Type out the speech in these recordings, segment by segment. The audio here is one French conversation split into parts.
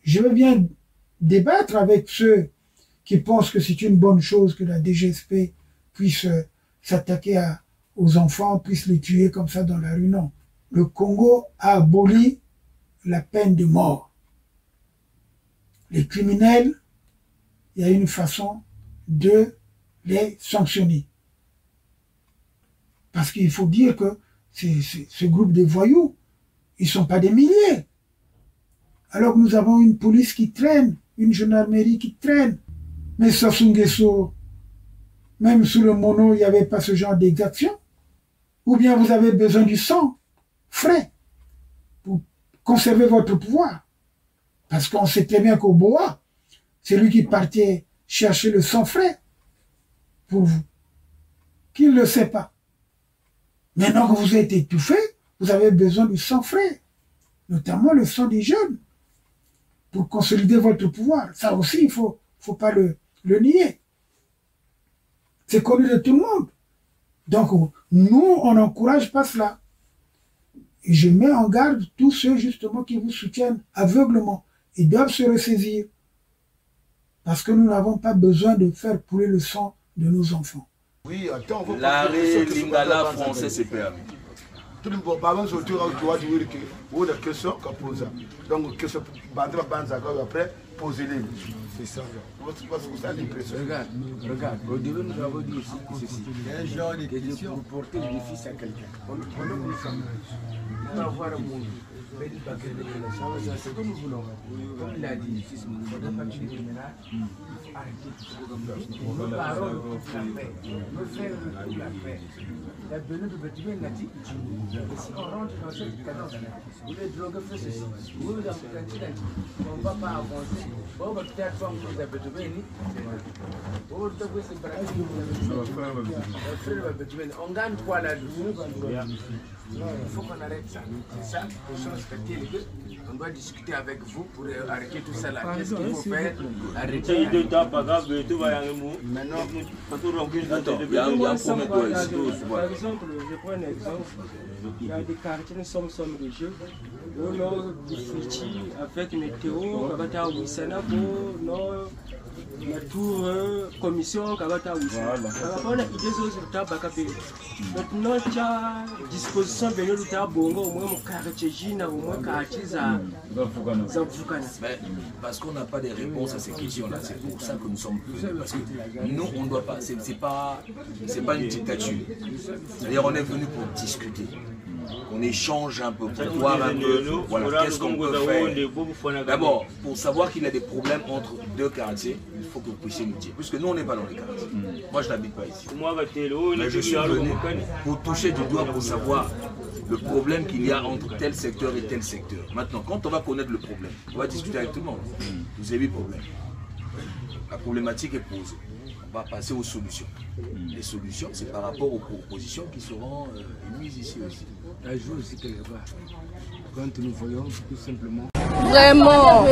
Je veux bien débattre avec ceux qui pensent que c'est une bonne chose que la DGSP puisse s'attaquer aux enfants, puisse les tuer comme ça dans la rue. Non. Le Congo a aboli la peine de mort. Les criminels, il y a une façon de les sanctionner. Parce qu'il faut dire que ce groupe de voyous, ils ne sont pas des milliers. Alors que nous avons une police qui traîne, une gendarmerie qui traîne. Mais Sassou Nguesso, même sous le mono, il n'y avait pas ce genre d'exaction. Ou bien vous avez besoin du sang frais pour conserver votre pouvoir. Parce qu'on sait très bien qu'au Boa, c'est lui qui partait chercher le sang frais pour vous. Qui ne le sait pas. Maintenant que vous êtes étouffé, vous avez besoin du sang frais, notamment le sang des jeunes, pour consolider votre pouvoir. Ça aussi, il ne faut pas le nier. C'est connu de tout le monde. Donc, nous, on n'encourage pas cela. Et je mets en garde tous ceux, justement, qui vous soutiennent aveuglement. Ils doivent se ressaisir. Parce que nous n'avons pas besoin de faire couler le sang de nos enfants. Oui, attends, on va l'arrêt lingala français c'est permis. Tout le monde parle sur le droit du wiki, ou la question qu'on pose. Donc, question bandra banza après poser les. C'est ça. C'est ça l'impression. Regarde, au début nous avons dit aussi que ceci. Un genre de question pour porter le défi à quelqu'un. On va avoir un monde. C'est que nous voulons. Comme il a dit, si nous voulons pas tuer les ménages, arrêtez. Nous parlons de la paix. Nous faisons la paix. La besoin de bâtiment natif. Si on rentre dans cette cadence, vous les drogues fait ceci. Vous les amputatez, on ne va pas avancer. On va peut-être faire un peu de béni. On gagne quoi là-dessus? Il faut qu'on arrête ça. C'est ça, on doit discuter avec vous pour arrêter tout ça là. Qu'est-ce qu'il faut faire? Arrêter. Maintenant, il y a un premier ici. Par exemple, je prends un exemple. Il y a des quartiers, nous sommes religieux. On a des fritis avec météo, on va à Wissana pour la tour commission Kabata Wissana. On a idée sur le tabac. Maintenant, tu as disposition de l'État Bongo, au moins mon quartier Gina, au moins quartier Zamfukana. Parce qu'on n'a pas de réponse à ces questions-là, c'est pour ça que nous sommes plus. Parce que nous, on ne doit pas, c'est pas une dictature. C'est-à-dire, on est venu pour discuter. On échange un peu pour voir un peu voilà, qu'est-ce qu'on peut faire. D'abord, pour savoir qu'il y a des problèmes entre deux quartiers, il faut que vous puissiez nous dire. Puisque nous, on n'est pas dans les quartiers. Moi, je n'habite pas ici. Mais je suis venu pour toucher du doigt pour savoir le problème qu'il y a entre tel secteur et tel secteur. Maintenant, quand on va connaître le problème, on va discuter avec tout le monde. Vous avez 8 problèmes. La problématique est posée. On va passer aux solutions. Les solutions, c'est par rapport aux propositions qui seront émises ici aussi. Un jour aussi quelque part, quand nous voyons tout simplement. Vraiment,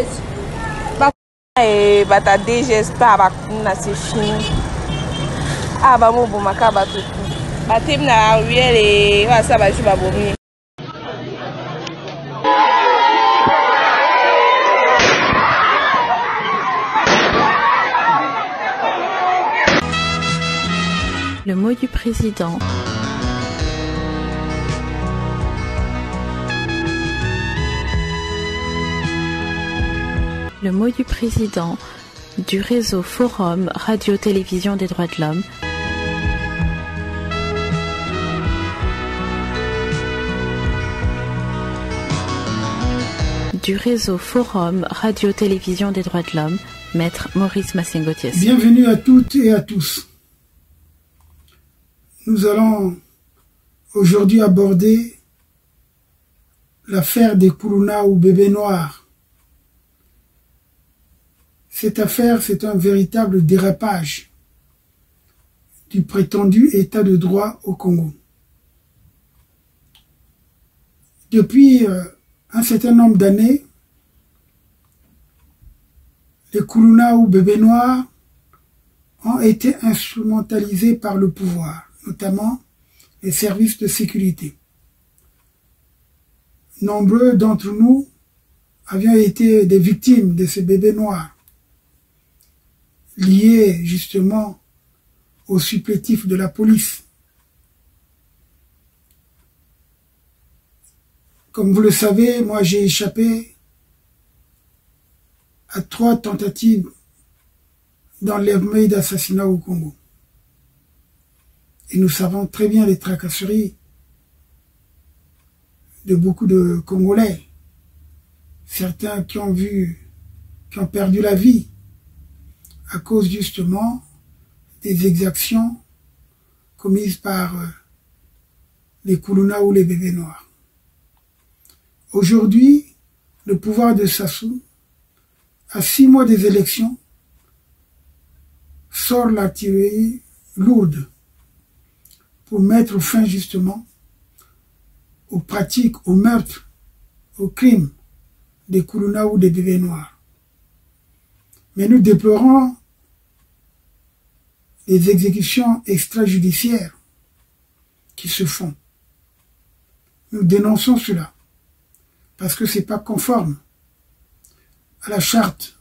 et ta DGSP c'est fini. Ah bah mon bon macaba tout. Batem na ruelle et ça va jouer bomber. Le mot du président. Le mot du président du réseau Forum Radio-Télévision des droits de l'homme. Du réseau Forum Radio-Télévision des droits de l'homme, Maître Maurice Massengo-Thiès. Bienvenue à toutes et à tous. Nous allons aujourd'hui aborder l'affaire des Koulouna ou bébés noirs. Cette affaire, c'est un véritable dérapage du prétendu état de droit au Congo. Depuis un certain nombre d'années, les Koulouna ou bébés noirs ont été instrumentalisés par le pouvoir, notamment les services de sécurité. Nombreux d'entre nous avions été des victimes de ces bébés noirs, liés justement au supplétif de la police. Comme vous le savez, moi j'ai échappé à 3 tentatives d'enlèvement et d'assassinat au Congo. Et nous savons très bien les tracasseries de beaucoup de Congolais. Certains qui ont perdu la vie à cause justement des exactions commises par les Kuluna ou les bébés noirs. Aujourd'hui, le pouvoir de Sassou, à 6 mois des élections, sort l'artillerie lourde pour mettre fin justement aux pratiques, aux meurtres, aux crimes des Kuluna ou des bébés noirs. Mais nous déplorons les exécutions extrajudiciaires qui se font. Nous dénonçons cela parce que ce n'est pas conforme à la Charte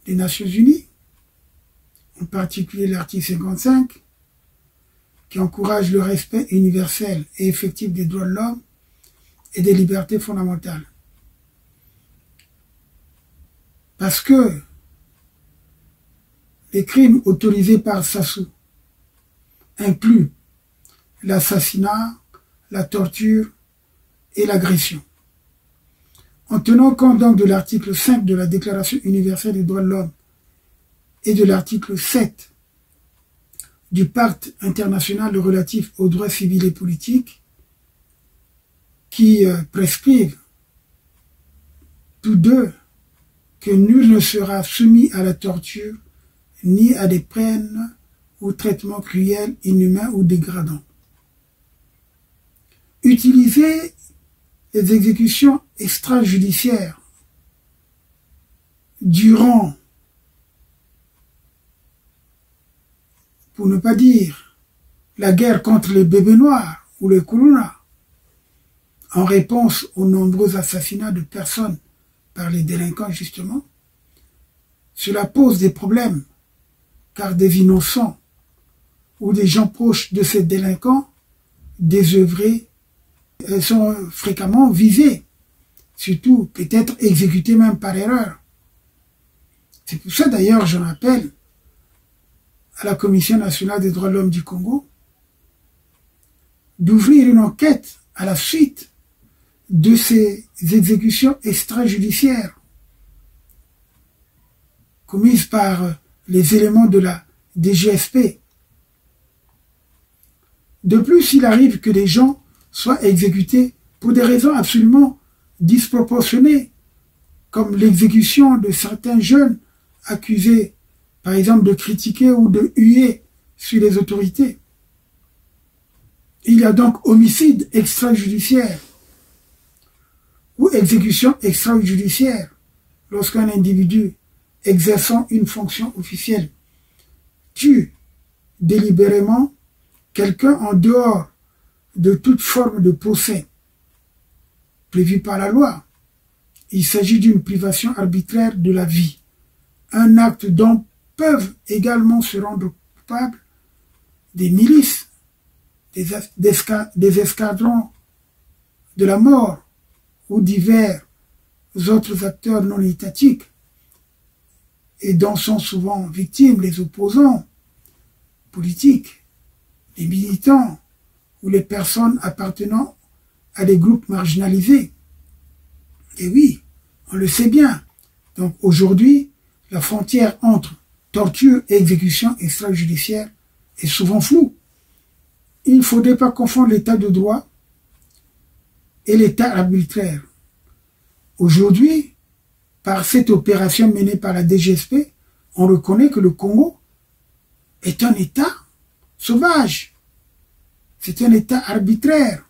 des Nations Unies, en particulier l'article 55, qui encourage le respect universel et effectif des droits de l'homme et des libertés fondamentales. Parce que les crimes autorisés par Sassou incluent l'assassinat, la torture et l'agression. En tenant compte donc de l'article 5 de la Déclaration universelle des droits de l'homme et de l'article 7 du Pacte international relatif aux droits civils et politiques, qui prescrivent tous deux que nul ne sera soumis à la torture ni à des peines ou traitements cruels, inhumains ou dégradants. Utiliser les exécutions extrajudiciaires durant, pour ne pas dire, la guerre contre les bébés noirs ou les Kuluna, en réponse aux nombreux assassinats de personnes par les délinquants justement, cela pose des problèmes, car des innocents ou des gens proches de ces délinquants désœuvrés sont fréquemment visés, surtout peut-être exécutés même par erreur. C'est pour ça d'ailleurs j'en appelle à la Commission nationale des droits de l'homme du Congo d'ouvrir une enquête à la suite de ces exécutions extrajudiciaires commises par les éléments de la DGSP. De plus, il arrive que des gens soient exécutés pour des raisons absolument disproportionnées, comme l'exécution de certains jeunes accusés, par exemple, de critiquer ou de huer sur les autorités. Il y a donc homicide extrajudiciaire ou exécution extrajudiciaire lorsqu'un individu exerçant une fonction officielle tue délibérément quelqu'un en dehors de toute forme de procès prévu par la loi. Il s'agit d'une privation arbitraire de la vie, un acte dont peuvent également se rendre coupables des milices, des escadrons de la mort ou divers autres acteurs non étatiques, et dont sont souvent victimes les opposants politiques, les militants ou les personnes appartenant à des groupes marginalisés. Et oui, on le sait bien. Donc aujourd'hui, la frontière entre torture et exécution extrajudiciaire est souvent floue. Il ne faudrait pas confondre l'état de droit et l'état arbitraire. Aujourd'hui, par cette opération menée par la DGSP, on reconnaît que le Congo est un État sauvage. C'est un État arbitraire.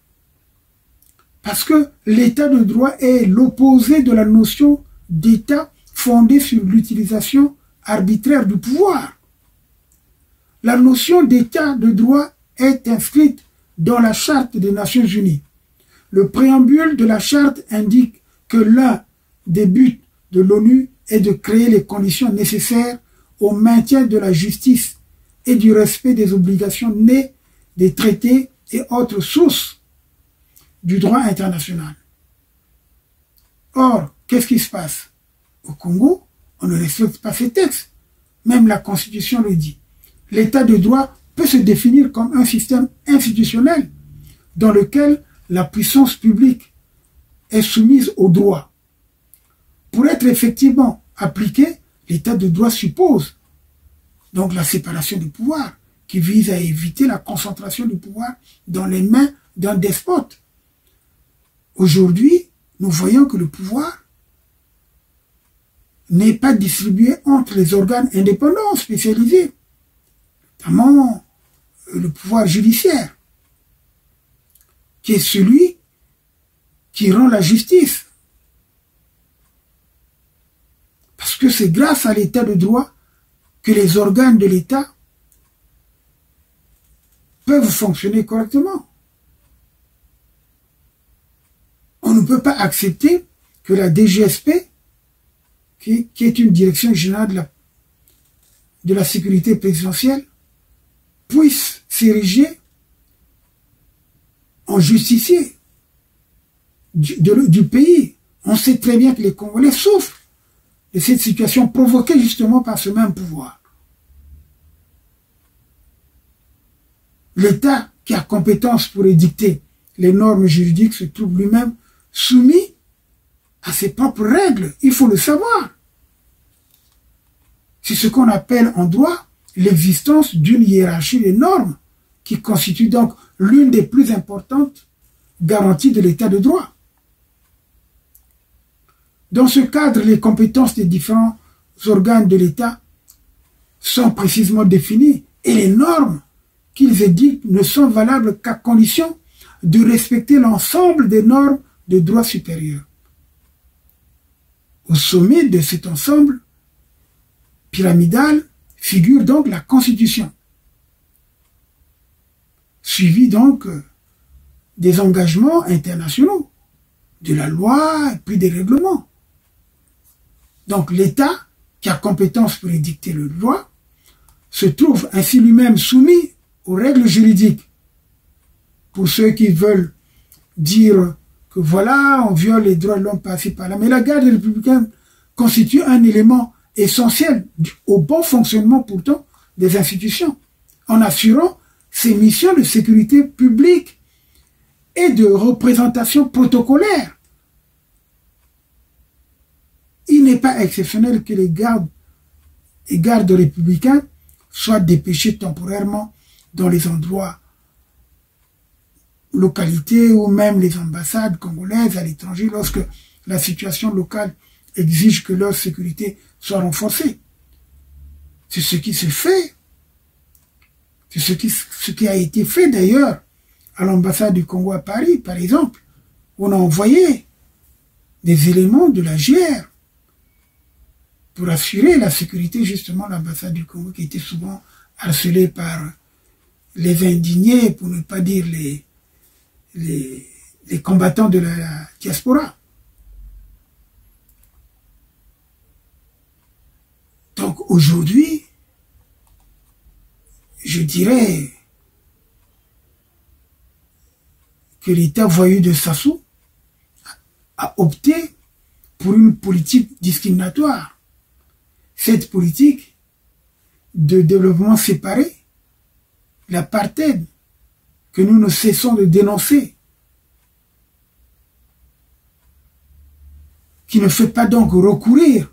Parce que l'état de droit est l'opposé de la notion d'État fondée sur l'utilisation arbitraire du pouvoir. La notion d'état de droit est inscrite dans la Charte des Nations Unies. Le préambule de la Charte indique que l'un des buts de l'ONU est de créer les conditions nécessaires au maintien de la justice et du respect des obligations nées des traités et autres sources du droit international. Or, qu'est-ce qui se passe? Au Congo, on ne respecte pas ces textes. Même la Constitution le dit. L'état de droit peut se définir comme un système institutionnel dans lequel la puissance publique est soumise au droit. Pour être effectivement appliqué, l'état de droit suppose donc la séparation du pouvoir qui vise à éviter la concentration du pouvoir dans les mains d'un despote. Aujourd'hui, nous voyons que le pouvoir n'est pas distribué entre les organes indépendants spécialisés, notamment le pouvoir judiciaire, qui est celui qui rend la justice. Parce que c'est grâce à l'état de droit que les organes de l'État peuvent fonctionner correctement. On ne peut pas accepter que la DGSP, qui est une direction générale de la sécurité présidentielle, puisse s'ériger en justicier du pays. On sait très bien que les Congolais souffrent de cette situation provoquée justement par ce même pouvoir. L'État qui a compétence pour édicter les normes juridiques se trouve lui-même soumis à ses propres règles. Il faut le savoir. C'est ce qu'on appelle en droit l'existence d'une hiérarchie des normes qui constitue donc l'une des plus importantes garanties de l'état de droit. Dans ce cadre, les compétences des différents organes de l'État sont précisément définies et les normes qu'ils édictent ne sont valables qu'à condition de respecter l'ensemble des normes de droit supérieur. Au sommet de cet ensemble pyramidal figure donc la Constitution, suivie donc des engagements internationaux, de la loi et puis des règlements. Donc l'État, qui a compétence pour édicter le droit, se trouve ainsi lui-même soumis aux règles juridiques. Pour ceux qui veulent dire que voilà, on viole les droits de l'homme par-ci par-là, mais la garde républicaine constitue un élément essentiel au bon fonctionnement pourtant des institutions, en assurant ses missions de sécurité publique et de représentation protocolaire. Il n'est pas exceptionnel que les gardes républicains soient dépêchés temporairement dans les endroits, localités ou même les ambassades congolaises à l'étranger lorsque la situation locale exige que leur sécurité soit renforcée. C'est ce qui se fait. C'est ce qui a été fait d'ailleurs à l'ambassade du Congo à Paris, par exemple. On a envoyé des éléments de la GR pour assurer la sécurité justement de l'ambassade du Congo qui était souvent harcelée par les indignés, pour ne pas dire les combattants de la diaspora. Donc aujourd'hui, je dirais que l'État voyou de Sassou a opté pour une politique discriminatoire. Cette politique de développement séparé, l'apartheid, que nous ne cessons de dénoncer, qui ne fait pas donc recourir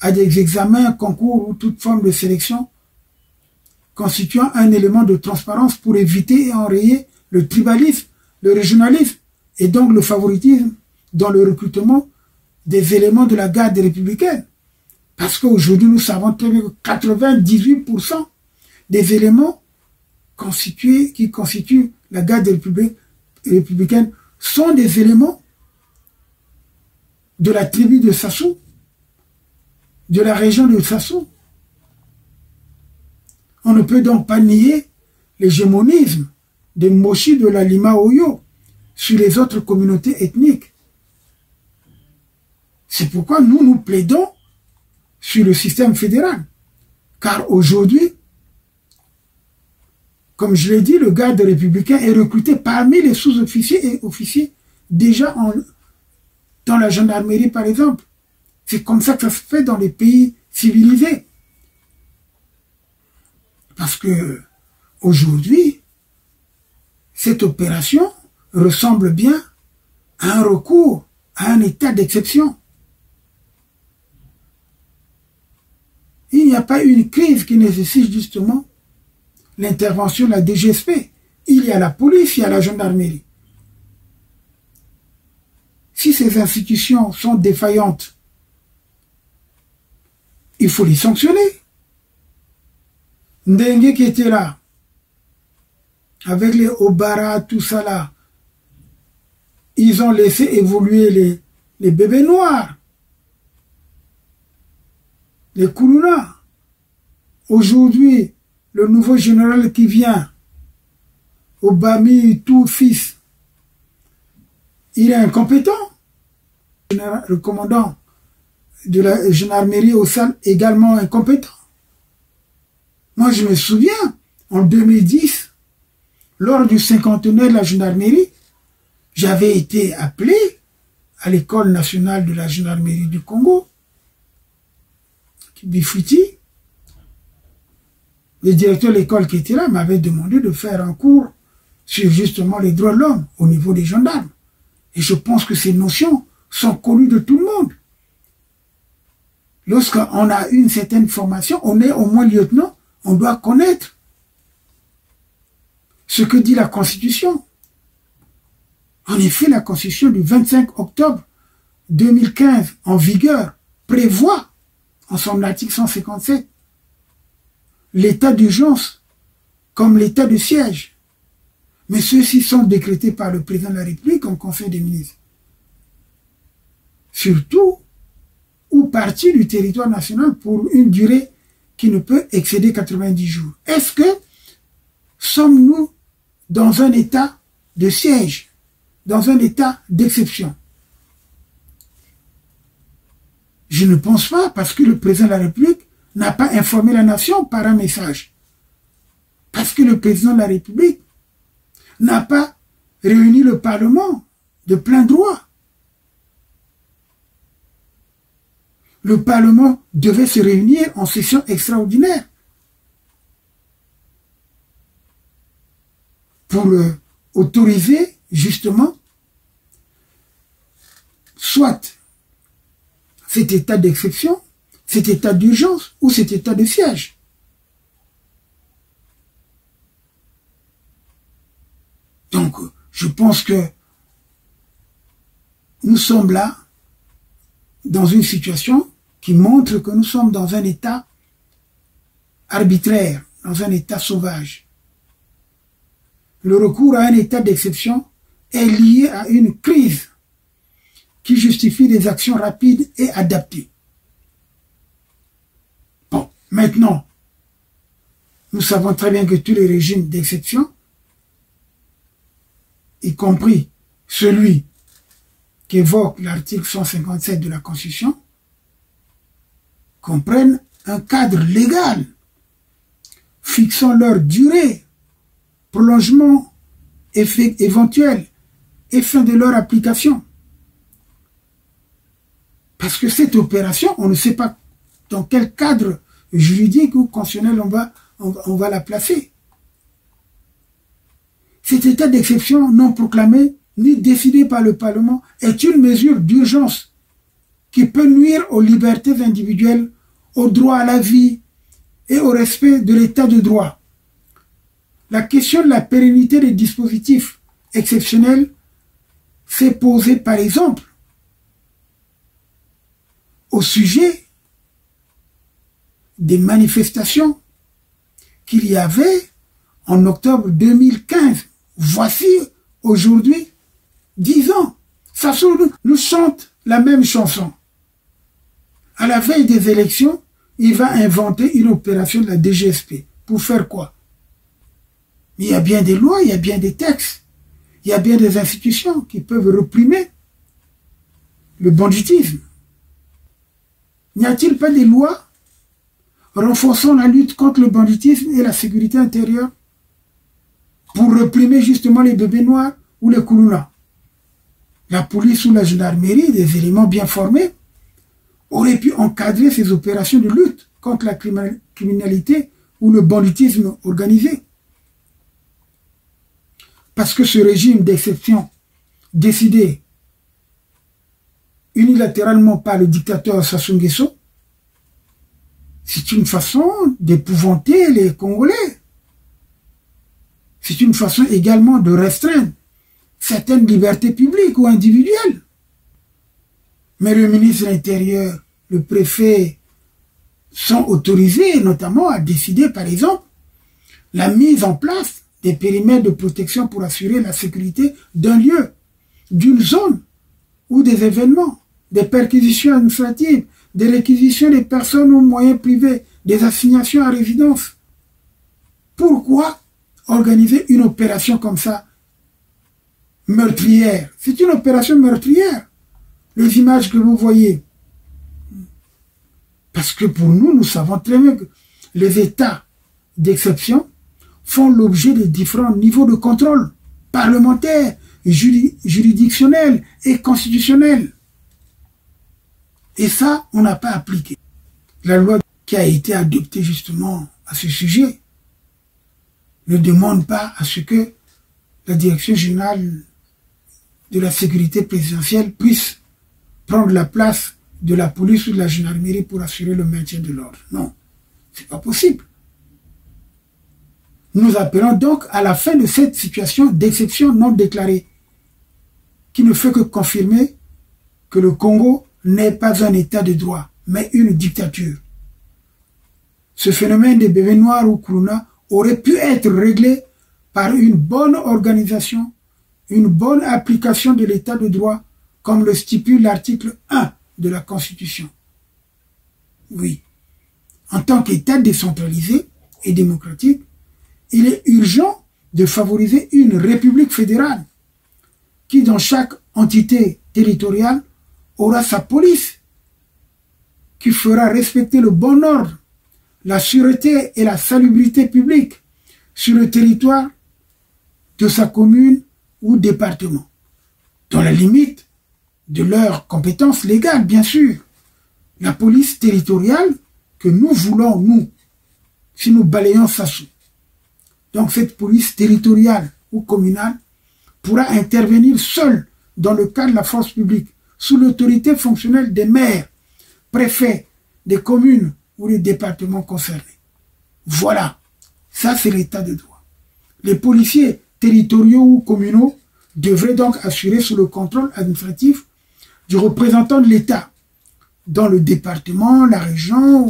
à des examens, concours ou toute forme de sélection, constituant un élément de transparence pour éviter et enrayer le tribalisme, le régionalisme et donc le favoritisme dans le recrutement des éléments de la garde républicaine. Parce qu'aujourd'hui, nous savons très bien que 98% des éléments qui constituent la garde républicaine sont des éléments de la tribu de Sassou, de la région de Sassou. On ne peut donc pas nier l'hégémonisme des Moshi de la Lima Oyo sur les autres communautés ethniques. C'est pourquoi nous plaidons sur le système fédéral. Car aujourd'hui, comme je l'ai dit, le garde républicain est recruté parmi les sous-officiers et officiers déjà dans la gendarmerie, par exemple. C'est comme ça que ça se fait dans les pays civilisés. Parce que aujourd'hui, cette opération ressemble bien à un recours, à un état d'exception. Il n'y a pas une crise qui nécessite justement l'intervention de la DGSP. Il y a la police, il y a la gendarmerie. Si ces institutions sont défaillantes, il faut les sanctionner. Ndengue qui était là, avec les Obara, tout ça là, ils ont laissé évoluer les bébés noirs, les Koulouna. Aujourd'hui, le nouveau général qui vient, Obami, tout fils, il est incompétent. Le commandant de la gendarmerie au Sal également incompétent. Moi, je me souviens, en 2010, lors du 50e de la gendarmerie, j'avais été appelé à l'école nationale de la gendarmerie du Congo, Bifuti. Le directeur de l'école qui était là m'avait demandé de faire un cours sur justement les droits de l'homme au niveau des gendarmes. Et je pense que ces notions sont connues de tout le monde. Lorsqu'on a une certaine formation, on est au moins lieutenant, on doit connaître ce que dit la Constitution. En effet, la Constitution du 25 octobre 2015 en vigueur prévoit en son article 157 l'état d'urgence comme l'état de siège. Mais ceux-ci sont décrétés par le président de la République en Conseil des ministres. Surtout ou partie du territoire national pour une durée qui ne peut excéder 90 jours. Est-ce que sommes-nous dans un état de siège, dans un état d'exception? Je ne pense pas, parce que le président de la République n'a pas informé la nation par un message. Parce que le président de la République n'a pas réuni le Parlement de plein droit. Le Parlement devait se réunir en session extraordinaire pour autoriser justement soit cet état d'exception, cet état d'urgence ou cet état de siège. Donc, je pense que nous sommes là dans une situation qui montre que nous sommes dans un état arbitraire, dans un état sauvage. Le recours à un état d'exception est lié à une crise qui justifie des actions rapides et adaptées. Bon, maintenant, nous savons très bien que tous les régimes d'exception, y compris celui qu'évoque l'article 157 de la Constitution, comprennent un cadre légal fixant leur durée, prolongement éventuel et fin de leur application. Parce que cette opération, on ne sait pas dans quel cadre juridique ou constitutionnel on va la placer. Cet état d'exception non proclamé ni décidé par le Parlement est une mesure d'urgence qui peut nuire aux libertés individuelles, au droit à la vie et au respect de l'état de droit. La question de la pérennité des dispositifs exceptionnels s'est posée par exemple au sujet des manifestations qu'il y avait en octobre 2015. Voici aujourd'hui 10 ans. Sassou nous chante la même chanson. À la veille des élections, il va inventer une opération de la DGSP. Pour faire quoi? Il y a bien des lois, il y a bien des textes, il y a bien des institutions qui peuvent réprimer le banditisme. N'y a-t-il pas des lois renforçant la lutte contre le banditisme et la sécurité intérieure pour réprimer justement les bébés noirs ou les koulouna? La police ou la gendarmerie, des éléments bien formés, auraient pu encadrer ces opérations de lutte contre la criminalité ou le banditisme organisé. Parce que ce régime d'exception décidé unilatéralement par le dictateur Sassou Nguesso, c'est une façon d'épouvanter les Congolais. C'est une façon également de restreindre certaines libertés publiques ou individuelles. Mais le ministre de l'Intérieur, le préfet sont autorisés notamment à décider, par exemple, la mise en place des périmètres de protection pour assurer la sécurité d'un lieu, d'une zone ou des événements, des perquisitions administratives, des réquisitions des personnes ou moyens privés, des assignations à résidence. Pourquoi organiser une opération comme ça, meurtrière? C'est une opération meurtrière, les images que vous voyez. Parce que pour nous, nous savons très bien que les états d'exception font l'objet de différents niveaux de contrôle parlementaire, juridictionnel et constitutionnel. Et ça, on n'a pas appliqué. La loi qui a été adoptée justement à ce sujet ne demande pas à ce que la direction générale de la sécurité présidentielle puisse prendre la place de la police ou de la gendarmerie pour assurer le maintien de l'ordre. Non, c'est pas possible. Nous appelons donc à la fin de cette situation d'exception non déclarée, qui ne fait que confirmer que le Congo n'est pas un état de droit, mais une dictature. Ce phénomène des bébés noirs ou koulouna aurait pu être réglé par une bonne organisation, une bonne application de l'état de droit, comme le stipule l'article 1 de la Constitution. Oui, en tant qu'État décentralisé et démocratique, il est urgent de favoriser une république fédérale qui, dans chaque entité territoriale, aura sa police qui fera respecter le bon ordre, la sûreté et la salubrité publique sur le territoire de sa commune ou département, dans la limite de leurs compétences légales, bien sûr. La police territoriale que nous voulons, nous, si nous balayons Sassou. Donc cette police territoriale ou communale pourra intervenir seule dans le cadre de la force publique, sous l'autorité fonctionnelle des maires, préfets, des communes ou des départements concernés. Voilà, ça c'est l'état de droit. Les policiers territoriaux ou communaux devraient donc assurer sous le contrôle administratif du représentant de l'État dans le département, la région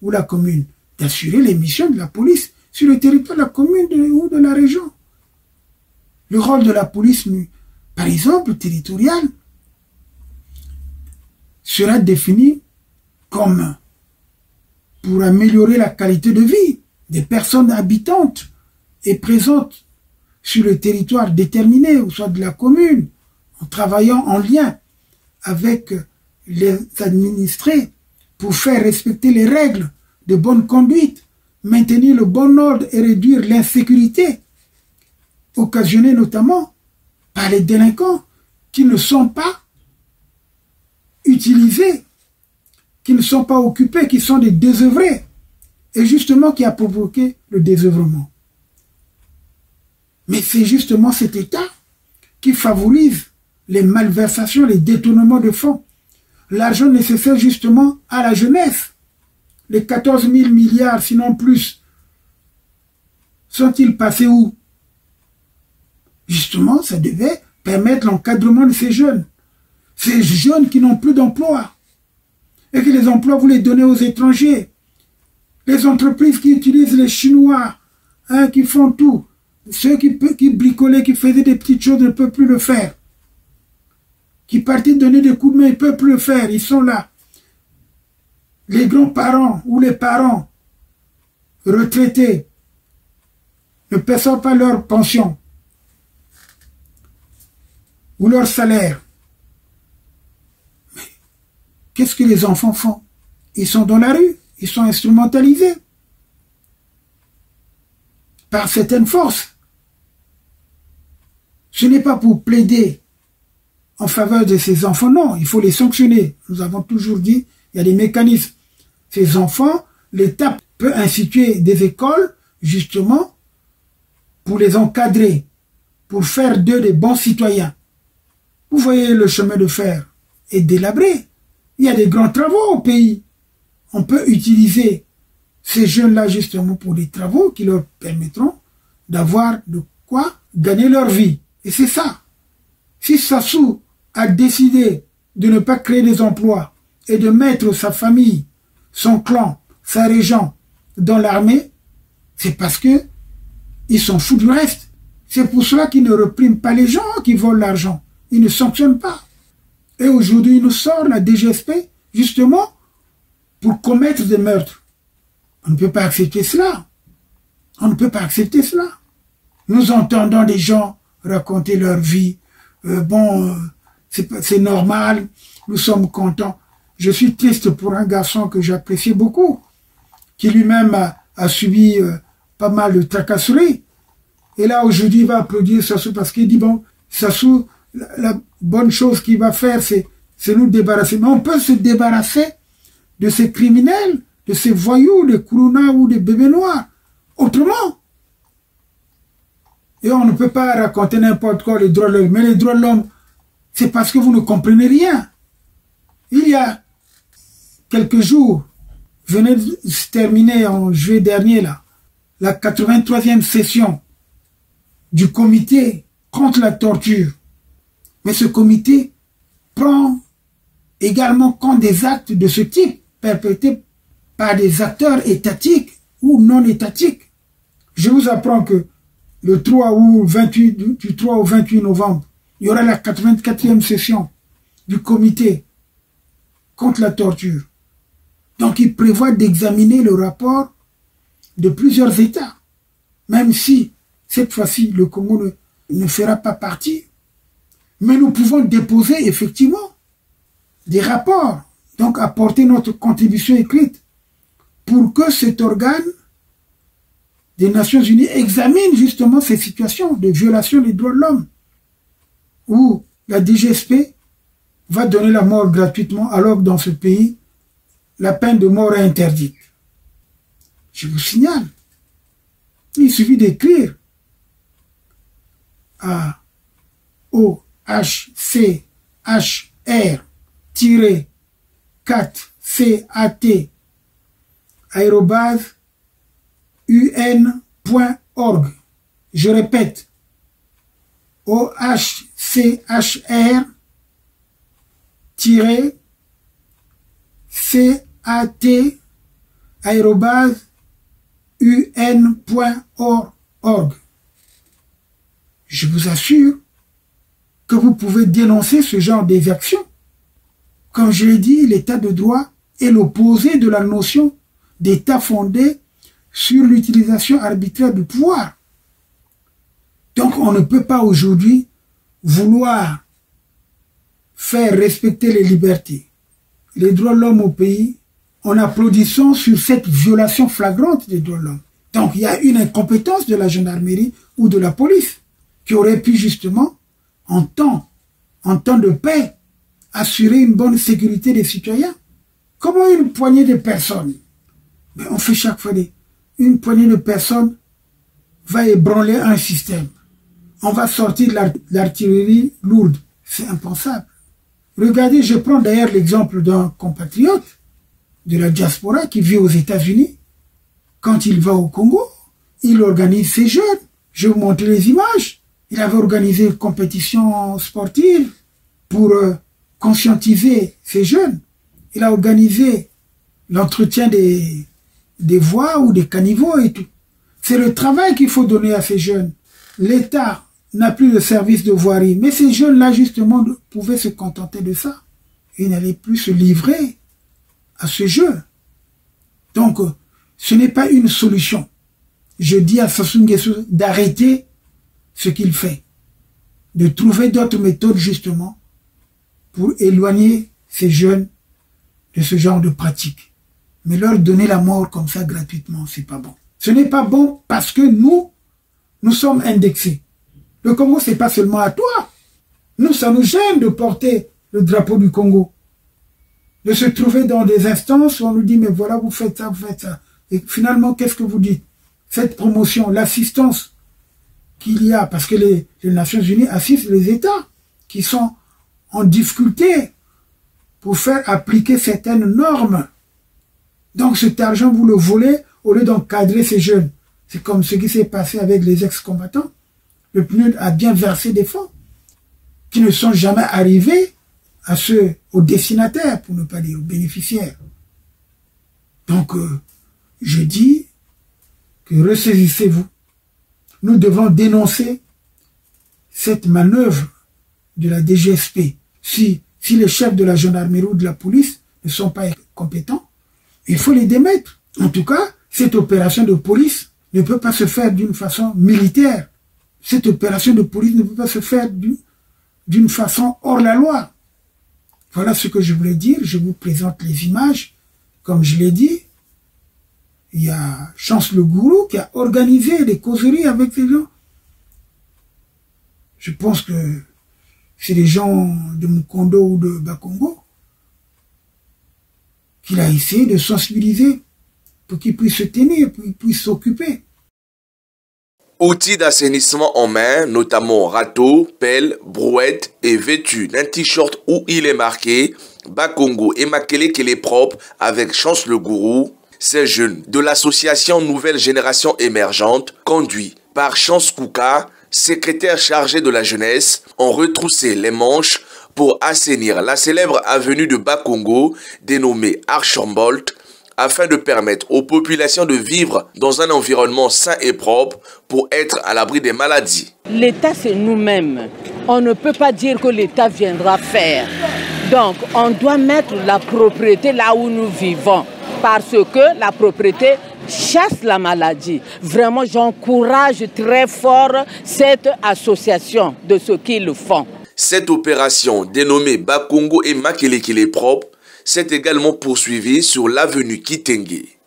ou la commune, d'assurer les missions de la police sur le territoire de la commune ou de la région. Le rôle de la police, par exemple, territoriale, sera défini comme pour améliorer la qualité de vie des personnes habitantes et présentes sur le territoire déterminé, ou soit de la commune, en travaillant en lien avec les administrés pour faire respecter les règles de bonne conduite, maintenir le bon ordre et réduire l'insécurité, occasionnée notamment par les délinquants qui ne sont pas utilisés, qui ne sont pas occupés, qui sont des désœuvrés, et justement qui a provoqué le désœuvrement. Mais c'est justement cet État qui favorise les malversations, les détournements de fonds, l'argent nécessaire justement à la jeunesse. Les 14 000 milliards, sinon plus, sont-ils passés où? Justement, ça devait permettre l'encadrement de ces jeunes qui n'ont plus d'emploi, et que les emplois, vous les donnez aux étrangers. Les entreprises qui utilisent les Chinois, qui font tout, ceux qui bricolaient, qui faisaient des petites choses ne peuvent plus le faire. Qui partaient donner des coups de main, ils ne peuvent plus le faire, ils sont là. Les grands-parents ou les parents retraités ne perçoivent pas leur pension ou leur salaire. Mais qu'est-ce que les enfants font? ils sont dans la rue, ils sont instrumentalisés par certaines forces. Ce n'est pas pour plaider en faveur de ces enfants, non, il faut les sanctionner. Nous avons toujours dit, il y a des mécanismes. Ces enfants, l'État peut instituer des écoles, justement, pour les encadrer, pour faire d'eux des bons citoyens. Vous voyez, le chemin de fer est délabré. Il y a des grands travaux au pays. On peut utiliser ces jeunes-là, justement, pour des travaux qui leur permettront d'avoir de quoi gagner leur vie. Et c'est ça. Si Sassou a décidé de ne pas créer des emplois et de mettre sa famille, son clan, sa région dans l'armée, c'est parce que ils s'en foutent du reste. C'est pour cela qu'ils ne répriment pas les gens qui volent l'argent. Ils ne sanctionnent pas. Et aujourd'hui, il nous sort la DGSP, justement, pour commettre des meurtres. On ne peut pas accepter cela. On ne peut pas accepter cela. Nous entendons des gens raconter leur vie. C'est normal, nous sommes contents. Je suis triste pour un garçon que j'apprécie beaucoup, qui lui-même a subi pas mal de tracasseries. Et là, aujourd'hui, il va applaudir Sassou parce qu'il dit, bon, Sassou, la bonne chose qu'il va faire, c'est nous débarrasser. Mais on peut se débarrasser de ces criminels, de ces voyous, des Kourouna ou des bébés noirs, autrement. Et on ne peut pas raconter n'importe quoi les droits de l'homme. Mais les droits de l'homme, c'est parce que vous ne comprenez rien. Il y a quelques jours, venait de se terminer en juillet dernier, là, la 83e session du comité contre la torture. Mais ce comité prend également compte des actes de ce type perpétrés par des acteurs étatiques ou non étatiques. Je vous apprends que le 3 ou 28, du 3 au 28 novembre, il y aura la 84e session du comité contre la torture. Donc il prévoit d'examiner le rapport de plusieurs États, même si cette fois-ci le Congo ne fera pas partie. Mais nous pouvons déposer effectivement des rapports, donc apporter notre contribution écrite pour que cet organe des Nations Unies examine justement ces situations de violation des droits de l'homme, où la DGSP va donner la mort gratuitement alors que dans ce pays, la peine de mort est interdite. Je vous signale, il suffit d'écrire à OHCHR-4CAT @un.org. Je répète, OHCHR-CAT @un.org. Je vous assure que vous pouvez dénoncer ce genre d'exactions. Comme je l'ai dit, l'état de droit est l'opposé de la notion d'état fondé sur l'utilisation arbitraire du pouvoir. Donc on ne peut pas aujourd'hui vouloir faire respecter les libertés, les droits de l'homme au pays, en applaudissant sur cette violation flagrante des droits de l'homme. Donc il y a une incompétence de la gendarmerie ou de la police qui aurait pu justement, en temps de paix, assurer une bonne sécurité des citoyens. Comment une poignée de personnes, mais on fait chaque fois une poignée de personnes va ébranler un système. On va sortir de l'artillerie lourde. C'est impensable. Regardez, je prends d'ailleurs l'exemple d'un compatriote de la diaspora qui vit aux États-Unis. Quand il va au Congo, il organise ses jeunes. Je vais vous montrer les images. Il avait organisé une compétition sportive pour conscientiser ces jeunes. Il a organisé l'entretien des voies ou des caniveaux et tout. C'est le travail qu'il faut donner à ces jeunes. L'État n'a plus de service de voirie, mais ces jeunes-là, justement, pouvaient se contenter de ça. Ils n'allaient plus se livrer à ce jeu. Donc, ce n'est pas une solution. Je dis à Sassou Nguesso d'arrêter ce qu'il fait, de trouver d'autres méthodes, justement, pour éloigner ces jeunes de ce genre de pratiques. Mais leur donner la mort comme ça gratuitement, c'est pas bon. Ce n'est pas bon parce que nous sommes indexés. Le Congo, c'est pas seulement à toi. Nous, ça nous gêne de porter le drapeau du Congo. De se trouver dans des instances où on nous dit, mais voilà, vous faites ça, vous faites ça. Et finalement, qu'est-ce que vous dites? Cette promotion, l'assistance qu'il y a, parce que les Nations Unies assistent les États qui sont en difficulté pour faire appliquer certaines normes. Donc cet argent, vous le volez au lieu d'encadrer ces jeunes. C'est comme ce qui s'est passé avec les ex-combattants. Le PNUD a bien versé des fonds qui ne sont jamais arrivés aux destinataires, pour ne pas dire aux bénéficiaires. Donc, je dis que ressaisissez-vous. Nous devons dénoncer cette manœuvre de la DGSP. Si les chefs de la gendarmerie ou de la police ne sont pas compétents, il faut les démettre. En tout cas, cette opération de police ne peut pas se faire d'une façon militaire. Cette opération de police ne peut pas se faire d'une façon hors la loi. Voilà ce que je voulais dire. Je vous présente les images. Comme je l'ai dit, il y a Chance le Gourou qui a organisé des causeries avec ces gens. Je pense que c'est des gens de Mukondo ou de Bakongo qu'il a essayé de sensibiliser pour qu'ils puissent se tenir, pour qu'ils puissent s'occuper. Outils d'assainissement en main, notamment râteau, pelle, brouette et vêtu d'un t-shirt où il est marqué Bakongo et Makele qu'elle est propre avec Chance le Gourou. Ces jeunes de l'association Nouvelle Génération Émergente, conduits par Chance Kouka, secrétaire chargé de la jeunesse, ont retroussé les manches pour assainir la célèbre avenue de Bakongo, dénommée Archambault, afin de permettre aux populations de vivre dans un environnement sain et propre pour être à l'abri des maladies. L'État, c'est nous-mêmes. On ne peut pas dire que l'État viendra faire. Donc, on doit mettre la propriété là où nous vivons, parce que la propriété chasse la maladie. Vraiment, j'encourage très fort cette association de ceux qui le font. Cette opération, dénommée Bakongo et Makele qu'il est propre, s'est également poursuivie sur l'avenue Kitenge.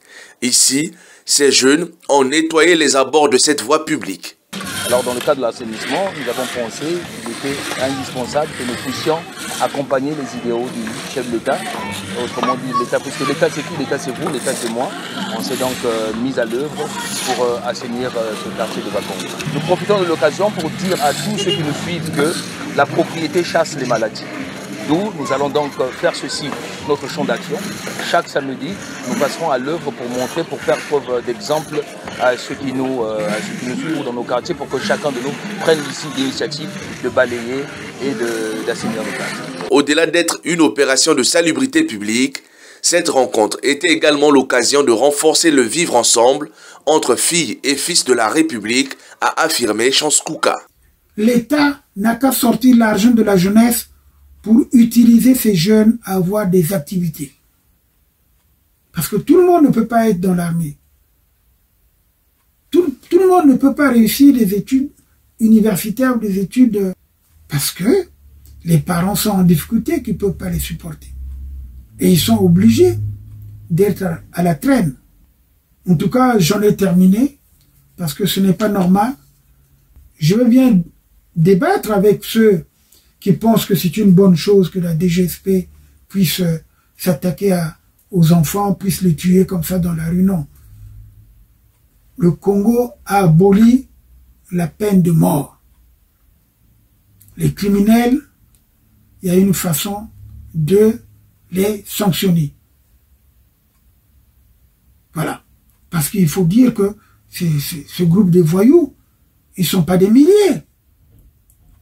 Ici, ces jeunes ont nettoyé les abords de cette voie publique. Alors dans le cadre de l'assainissement, nous avons pensé qu'il était indispensable que nous puissions accompagner les idéaux du chef de l'État. Autrement dit, l'État, parce que l'État c'est qui? L'État c'est vous, l'État c'est moi. On s'est donc mis à l'œuvre pour assainir ce quartier de Bakongo. Nous profitons de l'occasion pour dire à tous ceux qui nous suivent que la propriété chasse les maladies. Nous allons donc faire ceci, notre champ d'action. Chaque samedi, nous passerons à l'œuvre pour montrer, pour faire preuve d'exemple à ceux qui nous suivent dans nos quartiers, pour que chacun de nous prenne ici l'initiative de balayer et d'assainir nos quartiers. Au-delà d'être une opération de salubrité publique, cette rencontre était également l'occasion de renforcer le vivre ensemble entre filles et fils de la République, a affirmé Chance Kouka. L'État n'a qu'à sortir l'argent de la jeunesse pour utiliser ces jeunes à avoir des activités. Parce que tout le monde ne peut pas être dans l'armée. Tout le monde ne peut pas réussir des études universitaires ou des études parce que les parents sont en difficulté, qu'ils ne peuvent pas les supporter. Et ils sont obligés d'être à la traîne. En tout cas, j'en ai terminé parce que ce n'est pas normal. Je veux bien débattre avec ceux qui pensent que c'est une bonne chose que la DGSP puisse s'attaquer aux enfants, puisse les tuer comme ça dans la rue. Non. Le Congo a aboli la peine de mort. Les criminels, il y a une façon de les sanctionner. Voilà. Parce qu'il faut dire que ce groupe de voyous, ils ne sont pas des milliers.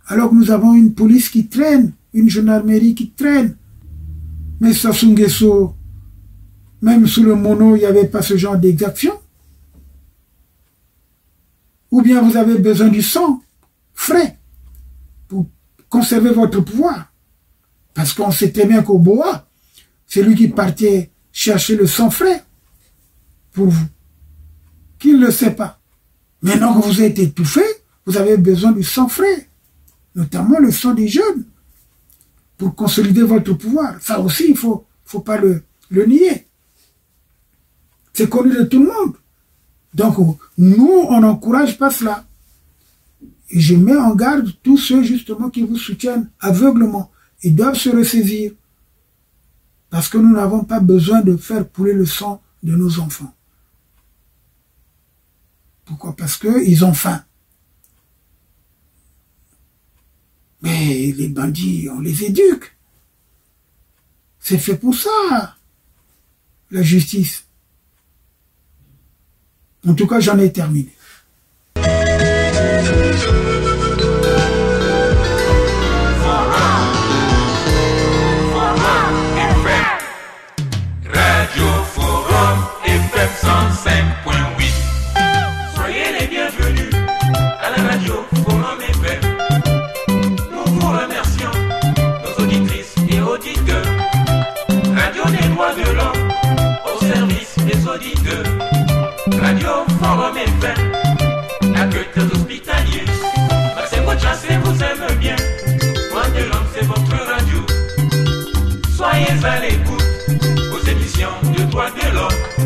Alors que nous avons une police qui traîne, une gendarmerie qui traîne. Mais Sassou Nguesso, même sous le mono, il n'y avait pas ce genre d'exaction. Ou bien vous avez besoin du sang frais pour conserver votre pouvoir. Parce qu'on sait très bien qu'au Boa, c'est lui qui partait chercher le sang frais pour vous. Qui ne le sait pas. Maintenant que vous êtes étouffé, vous avez besoin du sang frais. Notamment le sang des jeunes, pour consolider votre pouvoir. Ça aussi, il ne faut pas le nier. C'est connu de tout le monde. Donc, nous, on n'encourage pas cela. Et je mets en garde tous ceux, justement, qui vous soutiennent aveuglement. Ils doivent se ressaisir. Parce que nous n'avons pas besoin de faire couler le sang de nos enfants. Pourquoi? Parce qu'ils ont faim. Mais les bandits, on les éduque. C'est fait pour ça, la justice. En tout cas, j'en ai terminé. Radio Forum FM 105.8. Soyez les bienvenus à la Radio Forum FM. Nous vous remercions, nos auditrices et auditeurs. Radio des droits de l'homme au service des auditeurs. Radio Forum FM, accueil hospitalier. Maxime Chassé vous aime bien. Droits de l'homme, c'est votre radio. Soyez à l'écoute aux émissions de droits de l'homme.